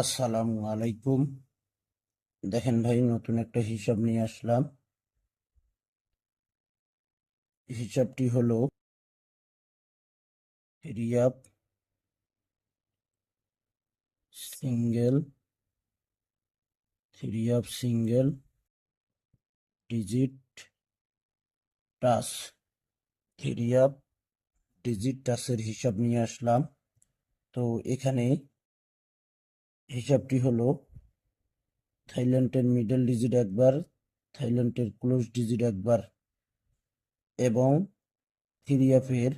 আসসালামু আলাইকুম। দেখেন ভাই, নতুন একটা হিসাব নিয়ে আসলাম। হিসাবটি হলো রিয়াব single single digit touch. রিয়াব digit টাচের হিসাব নিয়ে আসলাম। তো এখানে হিসাবটি হলো থাইল্যান্ডের মিডল ডিজিট একবার, থাইল্যান্ডের ক্লোজ ডিজিট একবার এবং থ্রিয়াপের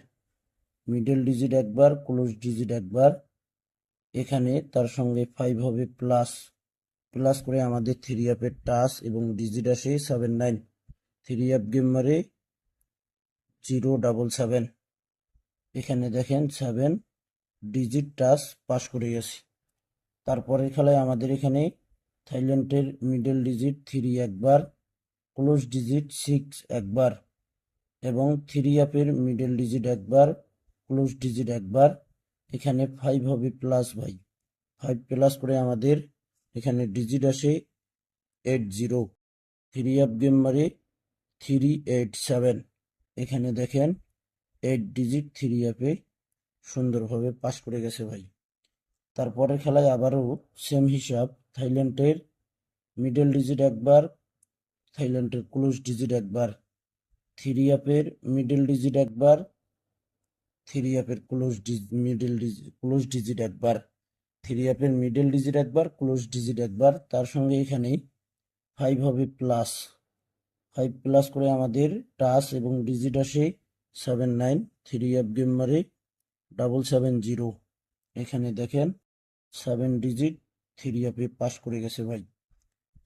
মিডল ডিজিট একবার, ক্লোজ ডিজিট একবার। এখানে তার সঙ্গে 5 হবে প্লাস। প্লাস করে আমাদের থ্রি অ্যাপের টাচ এবং ডিজিট আসে 79। থ্রি অ্যাপ গেম মারে 077। এখানে দেখেন 7 ডিজিট টাচ পাস করে গেছে। তারপরের খেলায় আমাদের এখানে থাইল্যান্ডের মিডল ডিজিট 3 একবার, ক্লোজ ডিজিট 6 একবার এবং থ্রি অ্যাপের মিডল ডিজিট একবার, ক্লোজ ডিজিট একবার। এখানে 5 হবে প্লাস ভাই। 5 প্লাস করে আমাদের এখানে ডিজিট আসে 80। থ্রি অ্যাপ গেম মারে 387। এখানে দেখেন 8 ডিজিট থ্রি অ্যাপে সুন্দরভাবে পাস করে গেছে ভাই। তারপরের খেলায় আবারও সেম হিসাব। থাইল্যান্ডের মিডল ডিজিট একবার, থাইল্যান্ডের ক্লোজ ডিজিট একবার, থ্রি অ্যাপের মিডল ডিজিট একবার, থ্রি অ্যাপের ক্লোজ ডিজিট একবার, থ্রি অ্যাপের মিডল ডিজিট একবার, ক্লোজ ডিজিট একবার। তার সঙ্গে এখানে 5 হবে প্লাস। 5 প্লাস করে আমাদের টাচ এবং ডিজিট আসে 79। থ্রি অ্যাপ গেম মারে 770। এখানে দেখেন 7 ডিজিট থ্রি অ্যাপে পাস করে গেছে ভাই।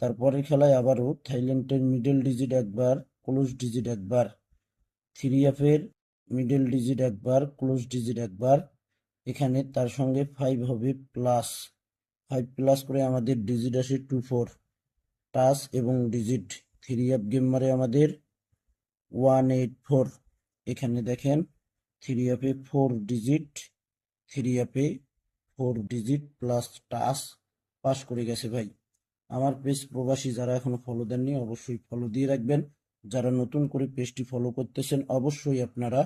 তারপরের খেলায় আবারও থাইল্যান্ডের মিডল ডিজিট একবার, ক্লোজ ডিজিট একবার, থ্রি অ্যাপের মিডল ডিজিট একবার, ক্লোজ ডিজিট একবার। এখানে তার সঙ্গে 5 হবে প্লাস। 5 প্লাস করে আমাদের ডিজিট আসে 24। টাচ এবং ডিজিট থ্রি অ্যাপ গেম মারে আমাদের 184। এখানে দেখেন থ্রি অ্যাপে 4 ডিজিট, থ্রি অ্যাপে 4 ডিজিট প্লাস টাচ পাস করে গেছে ভাই। আমার পেজ প্রবাসী যারা এখনো ফলো দেননি অবশ্যই ফলো দিয়ে রাখবেন। যারা নতুন করে পেজটি ফলো করতেছেন অবশ্যই আপনারা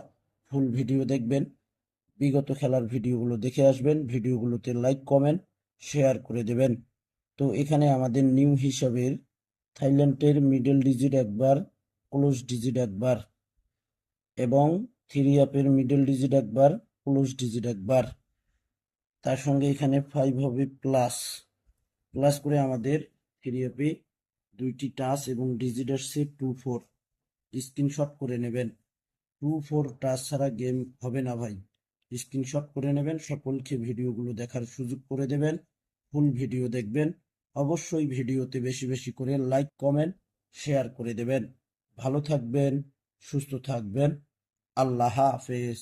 ফুল ভিডিও দেখবেন, বিগত খেলার ভিডিওগুলো দেখে আসবেন, ভিডিওগুলোতে লাইক কমেন্ট শেয়ার করে দেবেন। তো এখানে আমাদের নিউ হিসাবের থাইল্যান্ডের মিডল ডিজিট একবার, ক্লোজ ডিজিট একবার এবং থ্রি অ্যাপের মিডল ডিজিট একবার, ক্লোজ ডিজিট একবার। তার সঙ্গে এখানে 5 হবে প্লাস। প্লাস করে আমাদের থ্রি অ্যাপে দুইটি টাচ এবং ডিজিট আসছে 24। স্ক্রিনশট করে নেবেন। 24 টাচ ছাড়া গেম হবে না ভাই। স্ক্রিনশট করে নেবেন, সকলকে ভিডিওগুলো দেখার সুযোগ করে দেবেন, ফুল ভিডিও দেখবেন। অবশ্যই ভিডিওতে বেশি বেশি করে লাইক কমেন্ট শেয়ার করে দেবেন। ভালো থাকবেন, সুস্থ থাকবেন। আল্লাহ হাফেজ।